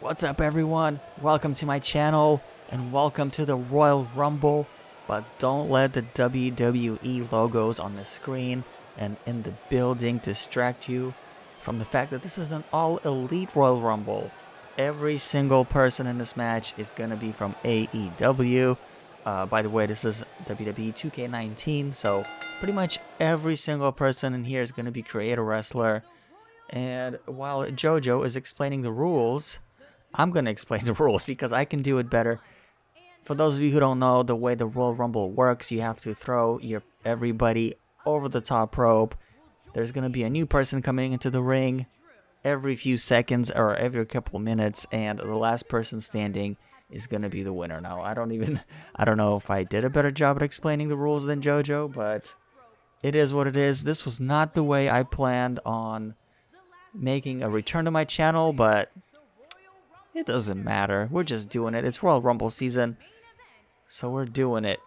What's up, everyone? Welcome to my channel and welcome to the Royal Rumble. But don't let the WWE logos on the screen and in the building distract you from the fact that this is an all-elite Royal Rumble. Every single person in this match is going to be from AEW. By the way, this is WWE 2K19, so pretty much every single person in here is going to be creator wrestler. And while JoJo is explaining the rules, I'm going to explain the rules because I can do it better. For those of you who don't know the way the Royal Rumble works, you have to throw everybody over the top rope. There's going to be a new person coming into the ring every few seconds or every couple minutes, and the last person standing is going to be the winner. Now, I don't know if I did a better job at explaining the rules than JoJo, but it is what it is. This was not the way I planned on making a return to my channel, but it doesn't matter. We're just doing it. It's Royal Rumble season, so we're doing it.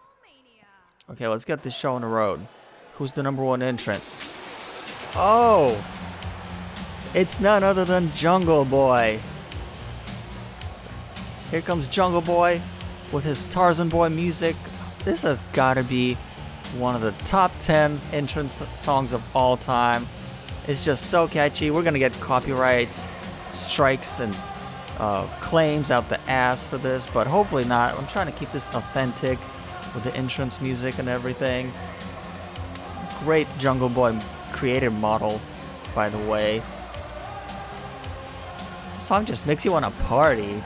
Okay, let's get this show on the road. Who's the number one entrant? Oh! It's none other than Jungle Boy. Here comes Jungle Boy with his Tarzan Boy music. This has got to be one of the top 10 entrance songs of all time. It's just so catchy. We're going to get copyrights, strikes, and claims out the ass for this, but hopefully not. I'm trying to keep this authentic with the entrance music and everything. Great Jungle Boy creative model, by the way. The song just makes you want to party.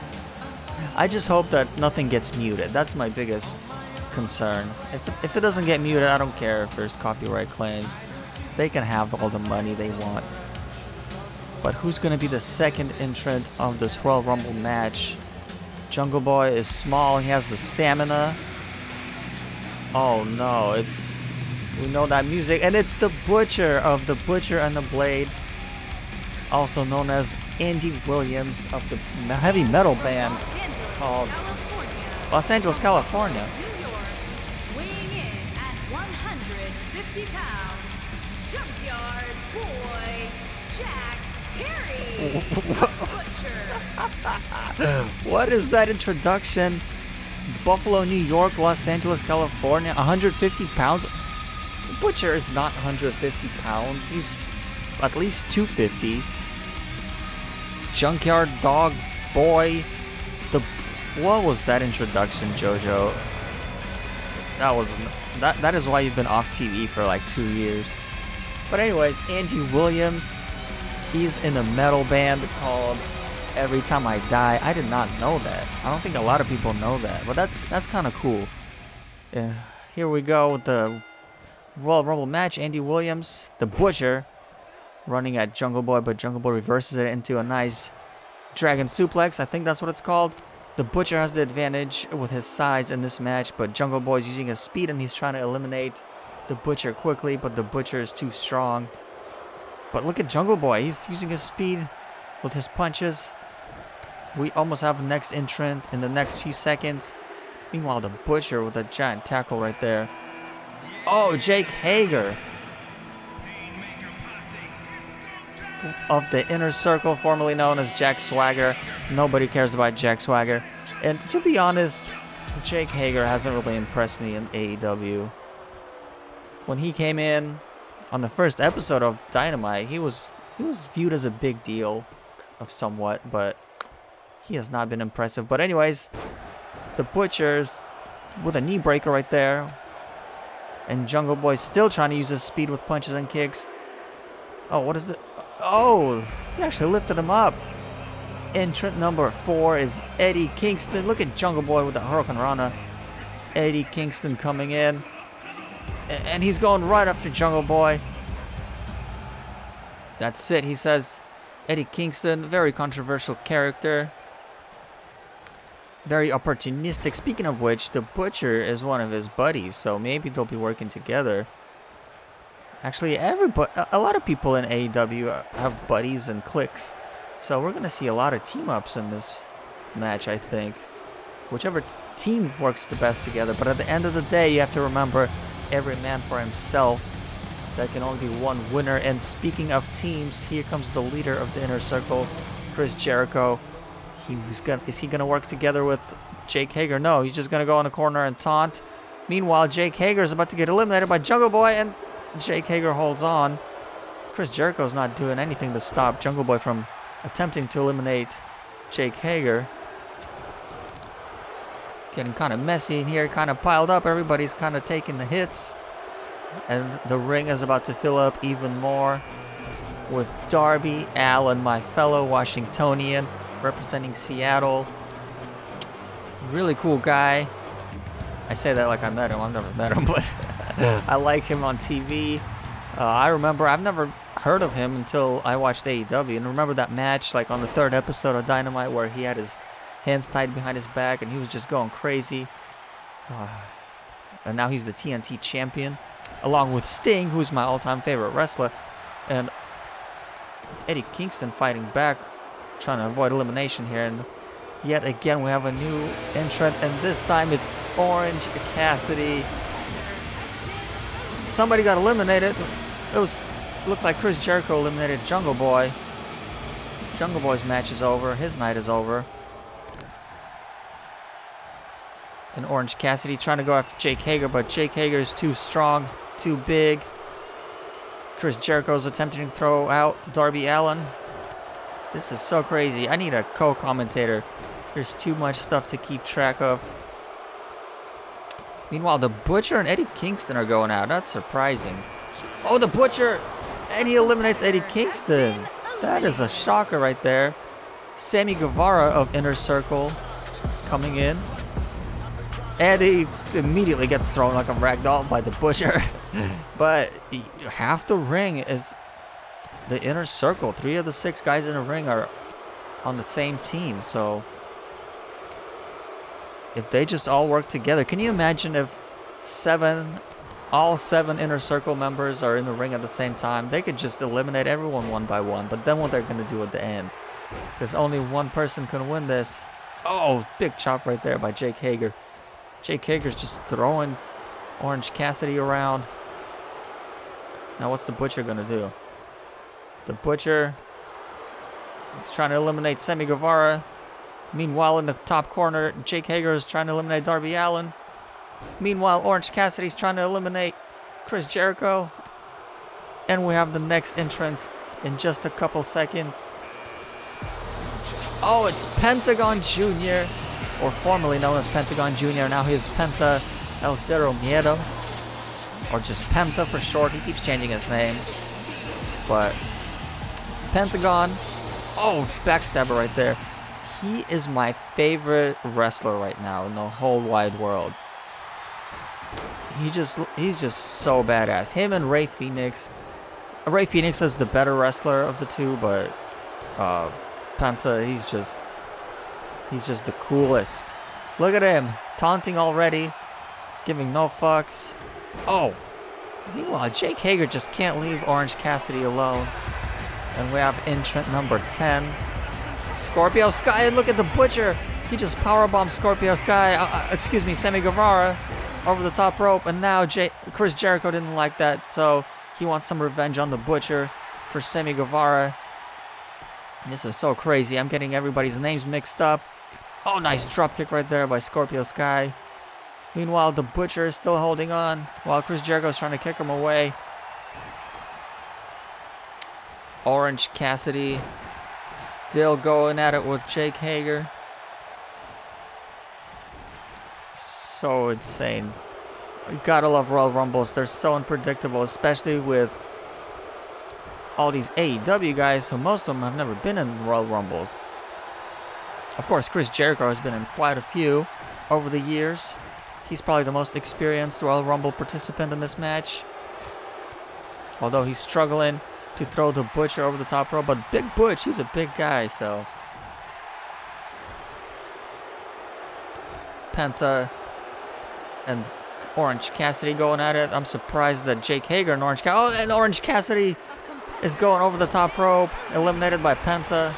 I just hope that nothing gets muted. That's my biggest concern. If it doesn't get muted, I don't care if there's copyright claims. They can have all the money they want. But who's going to be the second entrant of this Royal Rumble match? Jungle Boy is small. He has the stamina. Oh no, we know that music. And it's the Butcher of the Butcher and the Blade, also known as Andy Williams of the heavy metal band called Los Angeles, California. Weighing in at 150 pounds, Junkyard Boy Jack Perry. What is that introduction? Buffalo, New York, Los Angeles, California, 150 pounds? Butcher is not 150 pounds. He's at least 250. Junkyard Dog Boy. What was that introduction, JoJo? That is why you've been off TV for like 2 years. But anyways, Andy Williams, he's in a metal band called Every Time I Die. I did not know that. I don't think a lot of people know that, but that's kind of cool. Here we go with the Royal Rumble match. Andy Williams, the Butcher, running at Jungle Boy, but Jungle Boy reverses it into a nice dragon suplex. I think that's what it's called. The Butcher has the advantage with his size in this match, but Jungle Boy's using his speed and he's trying to eliminate the Butcher quickly, but the Butcher is too strong. But look at Jungle Boy. He's using his speed with his punches. We almost have the next entrant in the next few seconds. Meanwhile, the Butcher with a giant tackle right there. Oh, Jake Hager of the Inner Circle, formerly known as Jack Swagger. Nobody cares about Jack Swagger. And to be honest, Jake Hager hasn't really impressed me in AEW. When he came in on the first episode of Dynamite, he was viewed as a big deal of somewhat, but he has not been impressive. But anyways, the Butcher's with a knee breaker right there. And Jungle Boy's still trying to use his speed with punches and kicks. Oh, what is it? Oh, he actually lifted him up. Entrant number 4 is Eddie Kingston. Look at Jungle Boy with the Hurricane Rana. Eddie Kingston coming in. And he's going right after Jungle Boy. That's it, he says. Eddie Kingston, very controversial character. Very opportunistic. Speaking of which, the Butcher is one of his buddies, so maybe they'll be working together. Actually, a lot of people in AEW have buddies and cliques, so we're going to see a lot of team-ups in this match, I think. Whichever team works the best together, but at the end of the day, you have to remember every man for himself. There can only be one winner, and speaking of teams, here comes the leader of the Inner Circle, Chris Jericho. Is he gonna work together with Jake Hager? No, he's just gonna go in the corner and taunt. Meanwhile, Jake Hager is about to get eliminated by Jungle Boy, and Jake Hager holds on. Chris Jericho's not doing anything to stop Jungle Boy from attempting to eliminate Jake Hager. It's getting kind of messy in here, kind of piled up. Everybody's kind of taking the hits. And the ring is about to fill up even more with Darby Allin, my fellow Washingtonian, representing Seattle. Really cool guy. I say that like I met him. I've never met him, but I like him on TV. I remember I've never heard of him until I watched AEW, and remember that match like on the 3rd episode of Dynamite where he had his hands tied behind his back and he was just going crazy. And now he's the TNT champion, along with Sting, who's my all-time favorite wrestler, and Eddie Kingston fighting back, trying to avoid elimination here. And yet again, we have a new entrant, and this time it's Orange Cassidy. Somebody got eliminated. Looks like Chris Jericho eliminated Jungle Boy. Jungle Boy's match is over. His night is over. And Orange Cassidy trying to go after Jake Hager, but Jake Hager is too strong, too big. Chris Jericho's attempting to throw out Darby Allin. This is so crazy. I need a co-commentator. There's too much stuff to keep track of. Meanwhile, the Butcher and Eddie Kingston are going out. That's surprising. Oh, the Butcher! And he eliminates Eddie Kingston. That is a shocker right there. Sammy Guevara of Inner Circle coming in. And he immediately gets thrown like a ragdoll by the Butcher. But half the ring is the Inner Circle. 3 of the 6 guys in the ring are on the same team. So if they just all work together, can you imagine if all 7 Inner Circle members are in the ring at the same time? They could just eliminate everyone one by one. But then what they're going to do at the end? Because only one person can win this. Oh, big chop right there by Jake Hager. Jake Hager's just throwing Orange Cassidy around. Now what's the Butcher going to do? The Butcher is trying to eliminate Sammy Guevara. Meanwhile, in the top corner, Jake Hager is trying to eliminate Darby Allin. Meanwhile, Orange Cassidy's trying to eliminate Chris Jericho. And we have the next entrant in just a couple seconds. Oh, it's Pentagon Jr., or formerly known as Pentagon Jr. Now he is Penta El Cero Miedo, or just Penta for short. He keeps changing his name. But Pentagon, oh, backstabber right there. He is my favorite wrestler right now in the whole wide world. He's just so badass. Him and Rey Fenix. Rey Fenix is the better wrestler of the two, but Penta, he's just the coolest. Look at him, taunting already, giving no fucks. Oh, meanwhile, Jake Hager just can't leave Orange Cassidy alone. And we have entrant number 10, Scorpio Sky. And look at the Butcher. He just powerbombed Scorpio Sky, Sammy Guevara over the top rope. And now Chris Jericho didn't like that, so he wants some revenge on the Butcher for Sammy Guevara. This is so crazy. I'm getting everybody's names mixed up. Oh, nice dropkick right there by Scorpio Sky. Meanwhile, the Butcher is still holding on while Chris Jericho is trying to kick him away. Orange Cassidy still going at it with Jake Hager. So insane. You gotta love Royal Rumbles. They're so unpredictable, especially with all these AEW guys, who most of them have never been in Royal Rumbles. Of course, Chris Jericho has been in quite a few over the years. He's probably the most experienced Royal Rumble participant in this match. Although he's struggling to throw the Butcher over the top rope. But Big Butch, he's a big guy, so. Penta and Orange Cassidy going at it. I'm surprised that Jake Hager and Orange Cassidy is going over the top rope. Eliminated by Penta.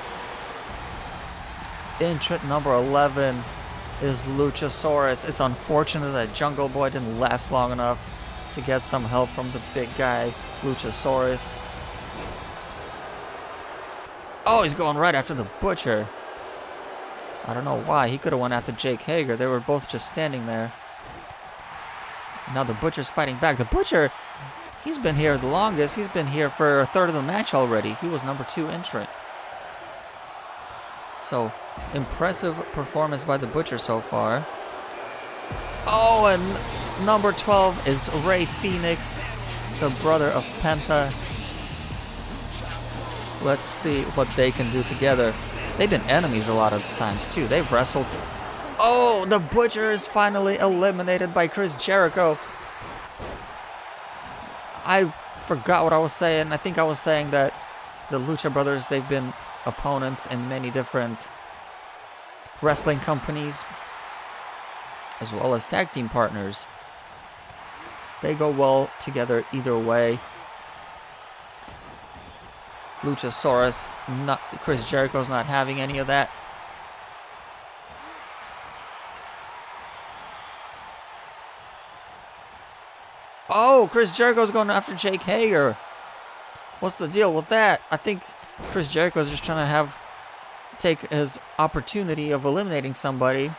Entrant number 11 is Luchasaurus. It's unfortunate that Jungle Boy didn't last long enough to get some help from the big guy, Luchasaurus. Oh, he's going right after the Butcher. I don't know why. He could have went after Jake Hager. They were both just standing there. Now the Butcher's fighting back. The Butcher, he's been here the longest. He's been here for a third of the match already. He was number 2 entrant. So, impressive performance by the Butcher so far. Oh, and number 12 is Rey Fenix, the brother of Penta. Let's see what they can do together. They've been enemies a lot of times too. They've wrestled. Oh, the Butcher is finally eliminated by Chris Jericho. I forgot what I was saying. I think I was saying that the Lucha Brothers, they've been opponents in many different wrestling companies, as well as tag team partners. They go well together either way. Luchasaurus, Chris Jericho's not having any of that. Oh, Chris Jericho's going after Jake Hager. What's the deal with that? I think Chris Jericho's just trying to take his opportunity of eliminating somebody.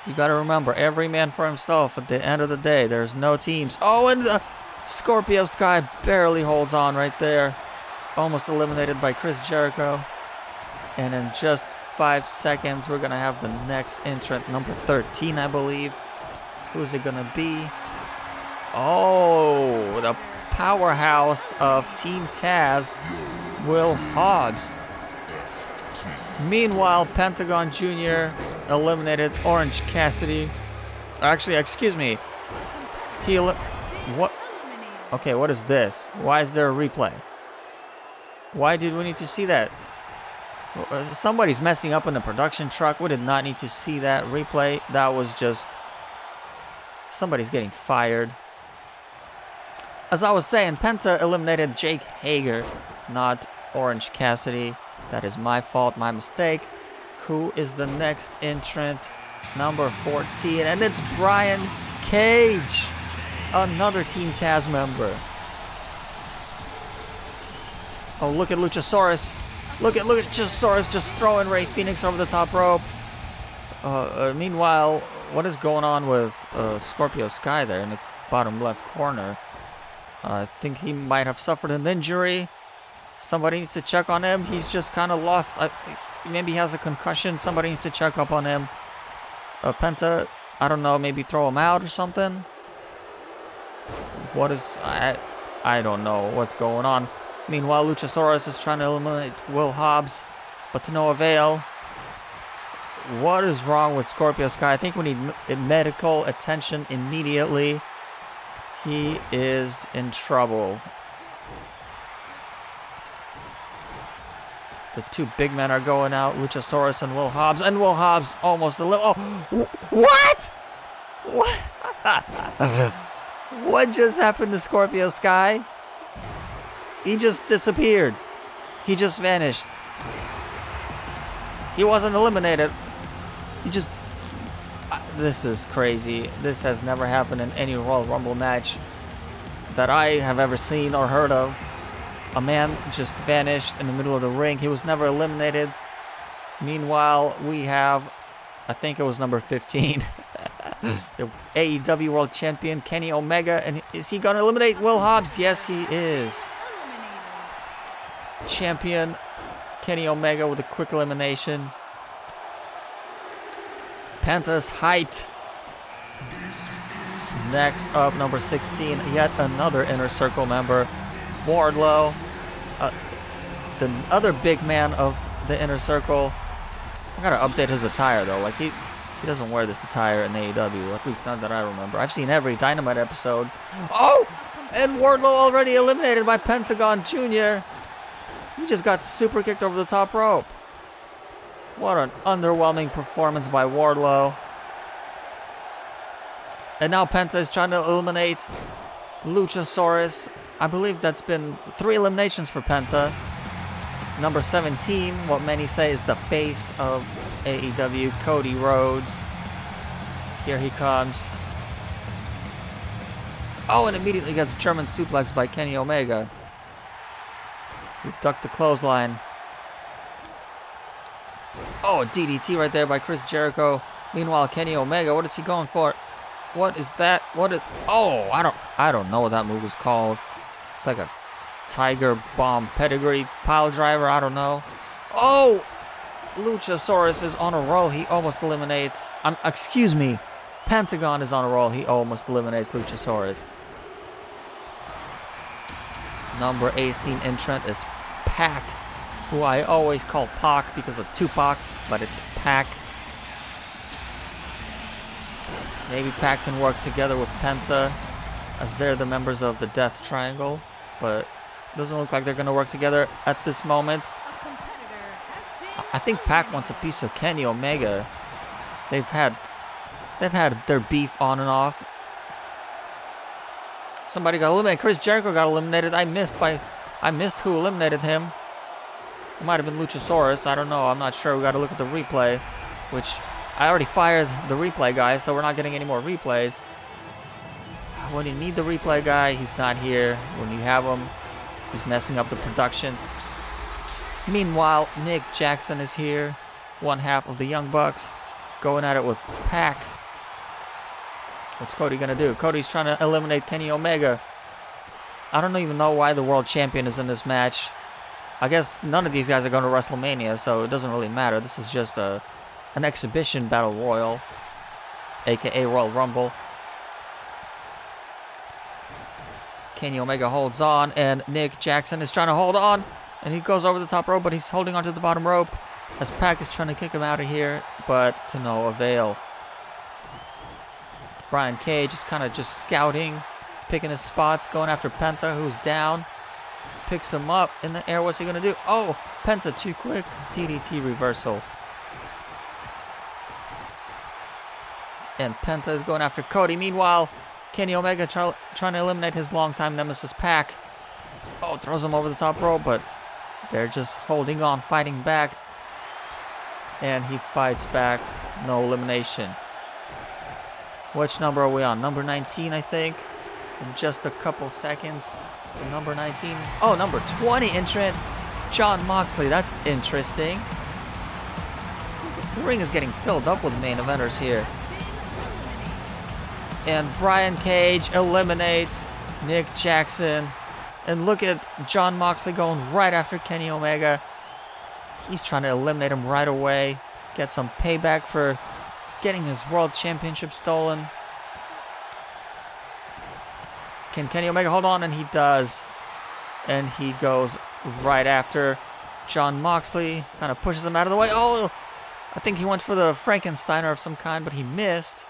You got to remember, every man for himself. At the end of the day, there's no teams. Oh, and the Scorpio Sky barely holds on right there. Almost eliminated by Chris Jericho. And in just 5 seconds, we're going to have the next entrant, number 13, I believe. Who's it going to be? Oh, the powerhouse of Team Taz, Will Hobbs. Meanwhile, Pentagon Jr. eliminated Orange Cassidy. Actually, excuse me. What? Okay, what is this? Why is there a replay? Why did we need to see that? Somebody's messing up in the production truck. We did not need to see that replay. That was just... somebody's getting fired. As I was saying, Penta eliminated Jake Hager, not Orange Cassidy. That is my fault, my mistake. Who is the next entrant? Number 14, and it's Brian Cage, another Team Taz member. Oh, look at Luchasaurus. Look at Luchasaurus just throwing Rey Fenix over the top rope. Meanwhile, what is going on with Scorpio Sky there in the bottom left corner? I think he might have suffered an injury. Somebody needs to check on him. He's just kind of lost. Maybe he has a concussion. Somebody needs to check up on him. Penta, I don't know, maybe throw him out or something. What is... I don't know what's going on. Meanwhile, Luchasaurus is trying to eliminate Will Hobbs, but to no avail. What is wrong with Scorpio Sky? I think we need medical attention immediately. He is in trouble. The two big men are going out, Luchasaurus and Will Hobbs. And Will Hobbs almost what? What? What just happened to Scorpio Sky? He just disappeared. He just vanished. He wasn't eliminated. He just... this is crazy. This has never happened in any Royal Rumble match that I have ever seen or heard of. A man just vanished in the middle of the ring. He was never eliminated. Meanwhile, we have, I think it was number 15, the AEW World Champion, Kenny Omega. And is he going to eliminate Will Hobbs? Yes, he is. Champion Kenny Omega with a quick elimination. Penta's hyped. Next up, number 16, yet another Inner Circle member, Wardlow. The other big man of the Inner Circle. I gotta update his attire though. Like he doesn't wear this attire in AEW, at least not that I remember. I've seen every Dynamite episode. Oh! And Wardlow already eliminated by Pentagon Jr. He just got super kicked over the top rope. What an underwhelming performance by Wardlow. And now Penta is trying to eliminate Luchasaurus. I believe that's been 3 eliminations for Penta. Number 17, what many say is the face of AEW, Cody Rhodes. Here he comes. Oh, and immediately gets German suplex by Kenny Omega. He ducked the clothesline. Oh, a DDT right there by Chris Jericho. Meanwhile, Kenny Omega, what is he going for? What is that? Oh, I don't know what that move is called. It's like a Tiger Bomb Pedigree Pile Driver. I don't know. Oh, Luchasaurus is on a roll. He almost eliminates. Excuse me. Pentagon is on a roll. He almost eliminates Luchasaurus. Number 18 entrant is Pac, who I always call Pac because of Tupac, but it's Pac. Maybe Pac can work together with Penta, as they're the members of the Death Triangle, but it doesn't look like they're going to work together at this moment. I think Pac wants a piece of Kenny Omega. They've had their beef on and off. Somebody got eliminated. Chris Jericho got eliminated. I missed who eliminated him. It might have been Luchasaurus. I don't know. I'm not sure. We got to look at the replay, which I already fired the replay guy, so we're not getting any more replays. When you need the replay guy, he's not here. When you have him, he's messing up the production. Meanwhile, Nick Jackson is here, one half of the Young Bucks, going at it with Pac. What's Cody gonna do? Cody's trying to eliminate Kenny Omega. I don't even know why the world champion is in this match. I guess none of these guys are going to WrestleMania, so it doesn't really matter. This is just an exhibition battle royal, aka Royal Rumble. Kenny Omega holds on, and Nick Jackson is trying to hold on, and he goes over the top rope, but he's holding onto the bottom rope as Pac is trying to kick him out of here, but to no avail. Brian Cage is kind of just scouting, picking his spots, going after Penta, who's down. Picks him up in the air. What's he going to do? Oh, Penta too quick. DDT reversal. And Penta is going after Cody. Meanwhile, Kenny Omega trying to eliminate his longtime nemesis Pac. Oh, throws him over the top rope, but they're just holding on, fighting back. And he fights back. No elimination. Which number are we on? Number 19, I think. In just a couple seconds. Number 19. Oh, number 20 entrant. Jon Moxley. That's interesting. The ring is getting filled up with main eventers here. And Brian Cage eliminates Nick Jackson. And look at Jon Moxley going right after Kenny Omega. He's trying to eliminate him right away. Get some payback for getting his world championship stolen. Can Kenny Omega hold on? And he does. And he goes right after Jon Moxley. Kind of pushes him out of the way. Oh, I think he went for the Frankensteiner of some kind, but he missed.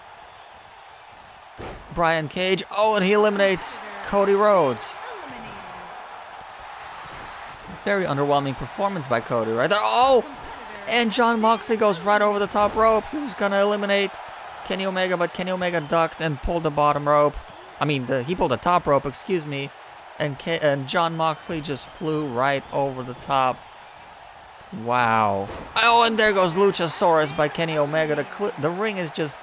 Brian Cage. Oh, and he eliminates Cody Rhodes. Very underwhelming performance by Cody right there. Oh, and Jon Moxley goes right over the top rope. He was going to eliminate Kenny Omega, but Kenny Omega ducked and pulled the bottom rope. I mean, he pulled the top rope, excuse me. And Jon Moxley just flew right over the top. Wow. Oh, and there goes Luchasaurus by Kenny Omega. The ring is just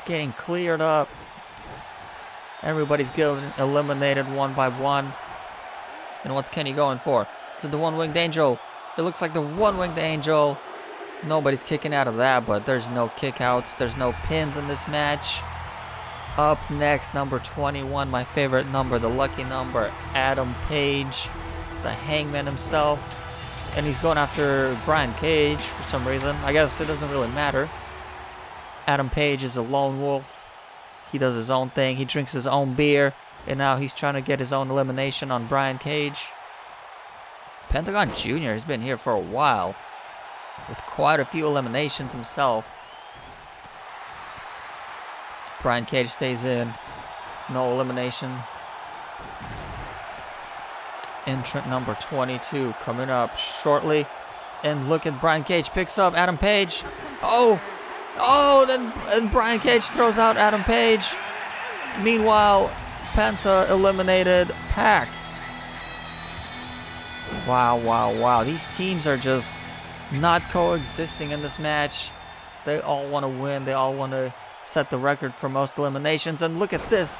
getting cleared up. Everybody's getting eliminated one by one. And what's Kenny going for? Is it the one-winged angel? It looks like the one-winged angel. Nobody's kicking out of that, but there's no kickouts. There's no pins in this match. Up next, number 21, my favorite number, the lucky number, Adam Page, the Hangman himself. And he's going after Brian Cage for some reason. I guess it doesn't really matter. Adam Page is a lone wolf. He does his own thing. He drinks his own beer. And now he's trying to get his own elimination on Brian Cage. Pentagon Jr. has been here for a while, with quite a few eliminations himself. Brian Cage stays in. No elimination. Entrant number 22 coming up shortly. And look at Brian Cage picks up Adam Page. Oh, and Brian Cage throws out Adam Page. Meanwhile, Penta eliminated Pac. Wow. These teams are just not coexisting in this match. They all want to win. They all want to set the record for most eliminations. And look at this.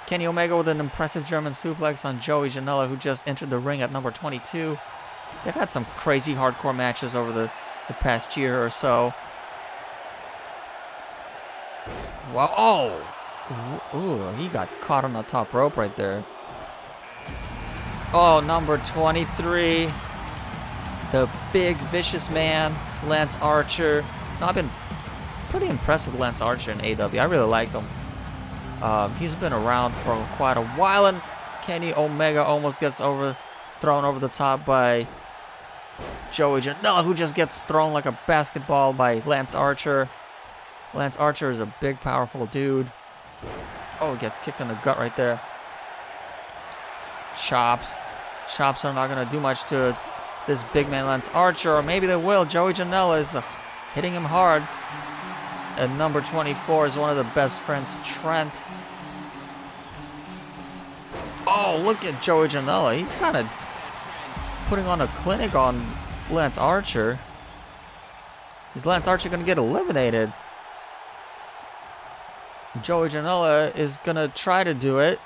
Kenny Omega with an impressive German suplex on Joey Janela, who just entered the ring at number 22. They've had some crazy hardcore matches over the past year or so. Wow. Oh! Ooh, he got caught on the top rope right there. Oh, number 23. The big, vicious man, Lance Archer. No, I've been pretty impressed with Lance Archer in AEW. I really like him. He's been around for quite a while, and Kenny Omega almost gets thrown over the top by Joey Janela, who just gets thrown like a basketball by Lance Archer. Lance Archer is a big, powerful dude. Oh, he gets kicked in the gut right there. Chops. Chops are not going to do much to this big man Lance Archer, or maybe they will. Joey Janela is hitting him hard. And number 24 is one of the best friends, Trent. Oh, look at Joey Janela. He's kind of putting on a clinic on Lance Archer. Is Lance Archer going to get eliminated? Joey Janela is going to try to do it.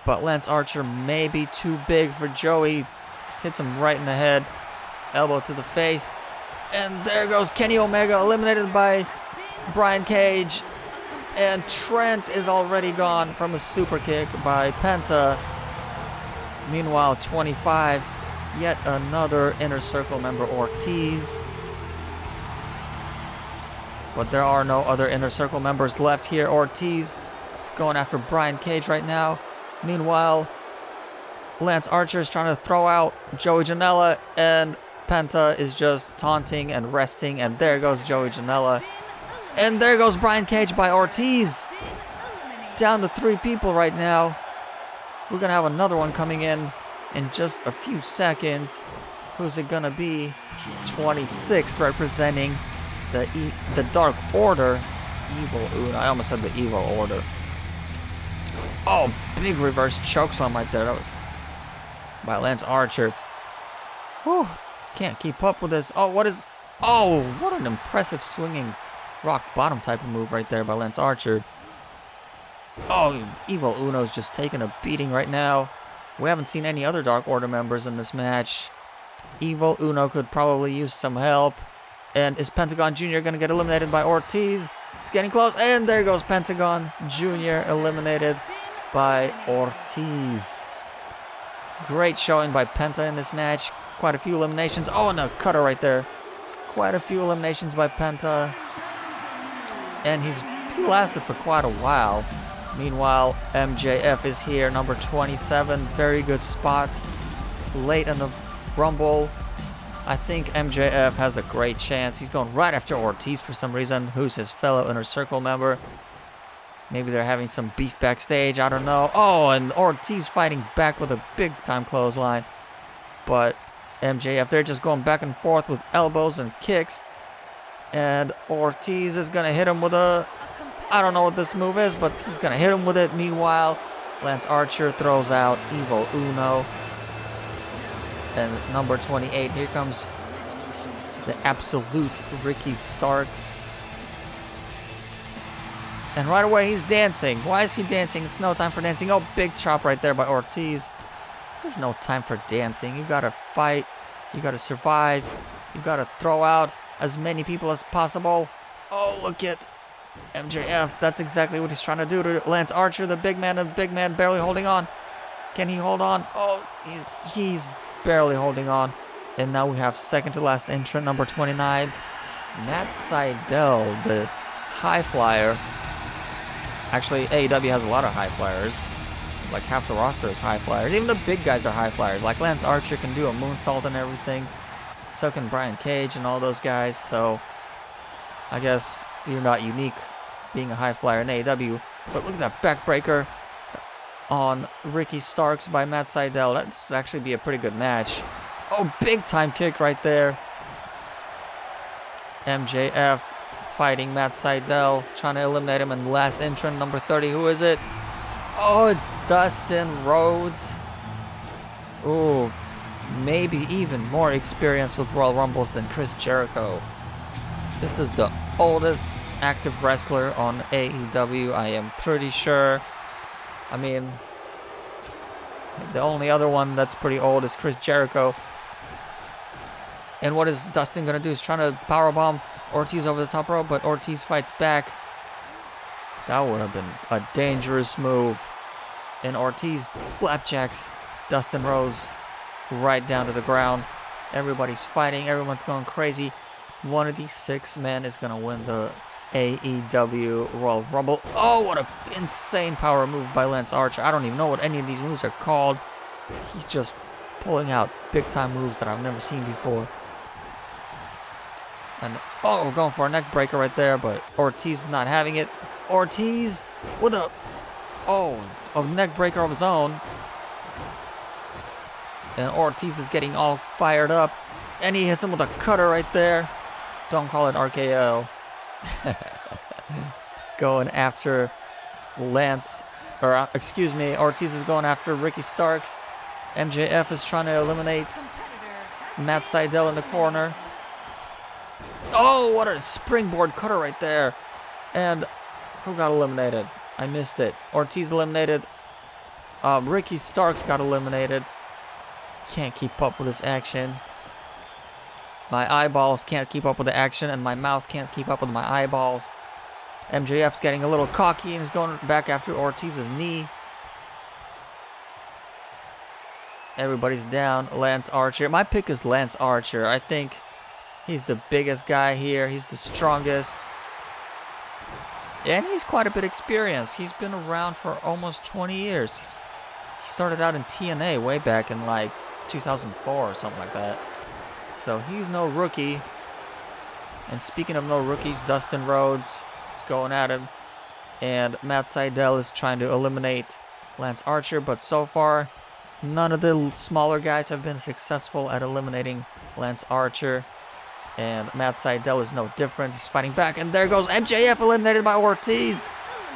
But Lance Archer may be too big for Joey. Hits him right in the head. Elbow to the face. And there goes Kenny Omega, eliminated by Brian Cage. And Trent is already gone from a super kick by Penta. Meanwhile, 25, yet another Inner Circle member, Ortiz. But there are no other Inner Circle members left here. Ortiz is going after Brian Cage right now. Meanwhile, Lance Archer is trying to throw out Joey Janela, and Penta is just taunting and resting, and there goes Joey Janela. And there goes Brian Cage by Ortiz. Down to 3 people right now. We're going to have another one coming in just a few seconds. Who's it going to be? 26 representing the Dark Order. Evil Uno. I almost said the Evil Order. Oh, big reverse chokeslam right there by Lance Archer. Whew, can't keep up with this. Oh, what an impressive swinging rock bottom type of move right there by Lance Archer. Oh, Evil Uno's just taking a beating right now. We haven't seen any other Dark Order members in this match. Evil Uno could probably use some help. And is Pentagon Jr. going to get eliminated by Ortiz? It's getting close, and there goes Pentagon Jr. eliminated by Ortiz. Great showing by Penta in this match. Quite a few eliminations. Oh, and a cutter right there. Quite a few eliminations by Penta. And he lasted for quite a while. Meanwhile, MJF is here, number 27. Very good spot. Late in the Rumble. I think MJF has a great chance. He's going right after Ortiz for some reason, who's his fellow Inner Circle member. Maybe they're having some beef backstage. I don't know. Oh, and Ortiz fighting back with a big-time clothesline. But MJF, they're just going back and forth with elbows and kicks. And Ortiz is going to hit him with a... I don't know what this move is, but he's going to hit him with it. Meanwhile, Lance Archer throws out Evil Uno. And number 28, here comes the absolute Ricky Starks. And right away, he's dancing. Why is he dancing? It's no time for dancing. Oh, big chop right there by Ortiz. There's no time for dancing. You gotta fight. You gotta survive. You gotta throw out as many people as possible. Oh, look at MJF. That's exactly what he's trying to do to Lance Archer, the big man barely holding on. Can he hold on? Oh, he's barely holding on. And now we have second to last entrant, number 29, Matt Sydal, the high flyer. Actually, AEW has a lot of high flyers. Like half the roster is high flyers. Even the big guys are high flyers. Like Lance Archer can do a moonsault and everything. So can Brian Cage and all those guys. So I guess you're not unique being a high flyer in AEW. But look at that backbreaker on Ricky Starks by Matt Sydal. That's actually be a pretty good match. Oh, big time kick right there. MJF fighting Matt Sydal, trying to eliminate him. And last entrant, number 30, who is it? Oh, it's Dustin Rhodes. Ooh, maybe even more experience with Royal Rumbles than Chris Jericho. This is the oldest active wrestler on AEW, I am pretty sure. I mean, the only other one that's pretty old is Chris Jericho. And what is Dustin going to do? He's trying to powerbomb Ortiz over the top rope, but Ortiz fights back. That would have been a dangerous move. And Ortiz flapjacks Dustin Rhodes right down to the ground. Everybody's fighting. Everyone's going crazy. One of these 6 men is going to win the AEW Royal Rumble. Oh, what an insane power move by Lance Archer. I don't even know what any of these moves are called. He's just pulling out big-time moves that I've never seen before. And, oh, we're going for a neck breaker right there, but Ortiz is not having it. Ortiz with a neck breaker of his own. And Ortiz is getting all fired up. And he hits him with a cutter right there. Don't call it RKO. Going after Ortiz is going after Ricky Starks. MJF is trying to eliminate Matt Sydal in the corner. Oh, what a springboard cutter right there. And who got eliminated? I missed it. Ortiz eliminated. Ricky Starks got eliminated. Can't keep up with this action. My eyeballs can't keep up with the action, and my mouth can't keep up with my eyeballs. MJF's getting a little cocky and is going back after Ortiz's knee. Everybody's down. Lance Archer. My pick is Lance Archer. I think he's the biggest guy here. He's the strongest. And he's quite a bit experienced. He's been around for almost 20 years. He started out in TNA way back in like 2004 or something like that. So he's no rookie. And speaking of no rookies, Dustin Rhodes is going at him. And Matt Sydal is trying to eliminate Lance Archer. But so far, none of the smaller guys have been successful at eliminating Lance Archer. And Matt Sydal is no different. He's fighting back. And there goes MJF, eliminated by Ortiz.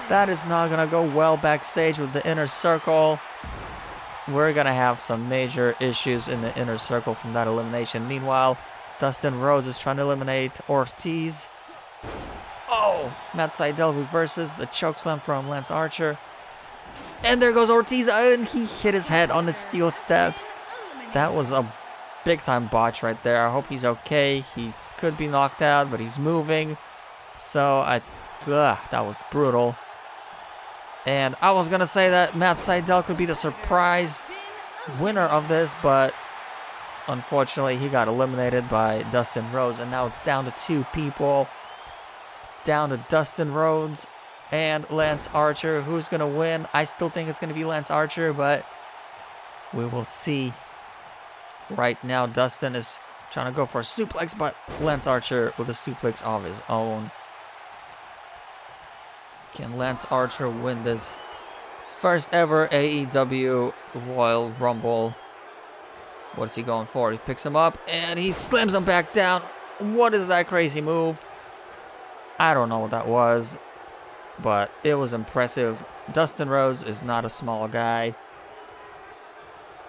That is not going to go well backstage with the Inner Circle. We're going to have some major issues in the Inner Circle from that elimination. Meanwhile, Dustin Rhodes is trying to eliminate Ortiz. Oh, Matt Sydal reverses the chokeslam from Lance Archer. And there goes Ortiz, and he hit his head on the steel steps. That was a big-time botch right there. I hope he's okay. He could be knocked out, but he's moving. So, that was brutal. And I was going to say that Matt Sydal could be the surprise winner of this, but unfortunately he got eliminated by Dustin Rhodes. And now it's down to 2 people. Down to Dustin Rhodes and Lance Archer. Who's going to win? I still think it's going to be Lance Archer, but we will see. Right now, Dustin is trying to go for a suplex, but Lance Archer with a suplex of his own. Can Lance Archer win this first ever AEW Royal Rumble? What's he going for? He picks him up and he slams him back down. What is that crazy move? I don't know what that was, but it was impressive. Dustin Rhodes is not a small guy.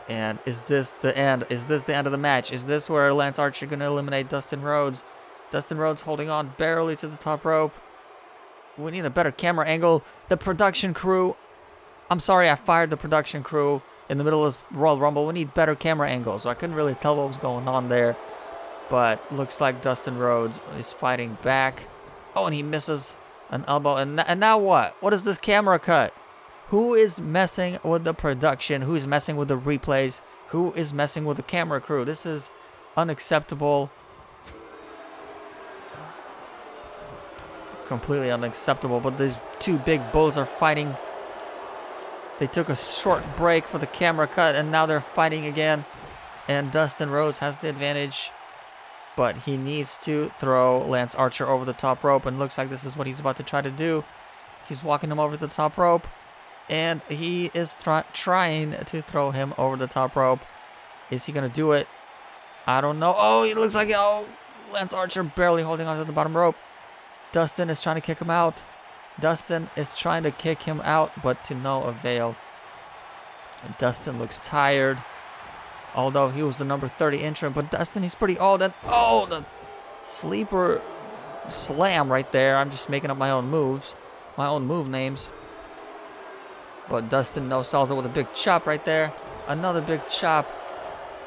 And is this the end? Is this the end of the match? Is this where Lance Archer going to eliminate Dustin Rhodes? Dustin Rhodes holding on barely to the top rope. We need a better camera angle. The production crew. I'm sorry I fired the production crew in the middle of this Royal Rumble. We need better camera angles. So I couldn't really tell what was going on there. But looks like Dustin Rhodes is fighting back. Oh, and he misses an elbow. And now what? What is this camera cut? Who is messing with the production? Who is messing with the replays? Who is messing with the camera crew? This is unacceptable. Completely unacceptable. But these 2 big bulls are fighting. They took a short break for the camera cut, and now they're fighting again. And Dustin Rhodes has the advantage. But he needs to throw Lance Archer over the top rope. And looks like this is what he's about to try to do. He's walking him over the top rope. And he is trying to throw him over the top rope. Is he going to do it? I don't know. Oh, it looks like Lance Archer barely holding onto the bottom rope. Dustin is trying to kick him out. Dustin is trying to kick him out, but to no avail. And Dustin looks tired. Although he was the number 30 entrant. But Dustin, he's pretty old. And the sleeper slam right there. I'm just making up my own moves. My own move names. But Dustin no-sells it with a big chop right there. Another big chop.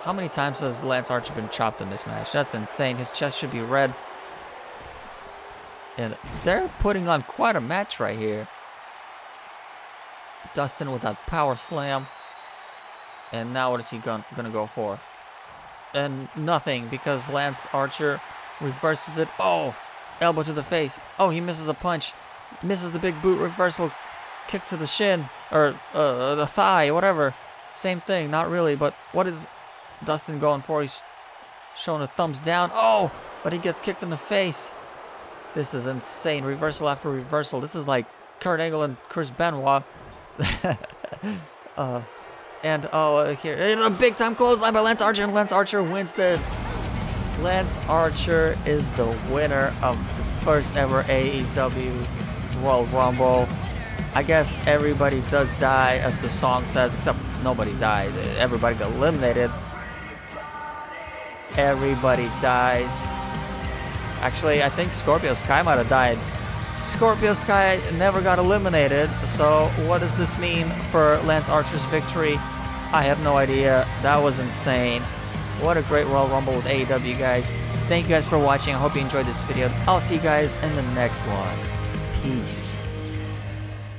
How many times has Lance Archer been chopped in this match? That's insane. His chest should be red. And they're putting on quite a match right here. Dustin with that power slam. And now what is he gonna go for? And nothing, because Lance Archer reverses it. Oh, elbow to the face. Oh, he misses a punch. Misses the big boot reversal. Kick to the shin. Or the thigh, whatever. Same thing, not really. But what is Dustin going for? He's showing a thumbs down. Oh, but he gets kicked in the face. This is insane. Reversal after reversal. This is like Kurt Angle and Chris Benoit. Here, a big time clothesline by Lance Archer, and Lance Archer wins this. Lance Archer is the winner of the first ever AEW Royal Rumble. I guess everybody does die, as the song says, except nobody died. Everybody got eliminated. Everybody dies. Actually, I think Scorpio Sky might have died. Scorpio Sky never got eliminated, so what does this mean for Lance Archer's victory? I have no idea. That was insane. What a great Royal Rumble with AEW, guys. Thank you guys for watching. I hope you enjoyed this video. I'll see you guys in the next one. Peace.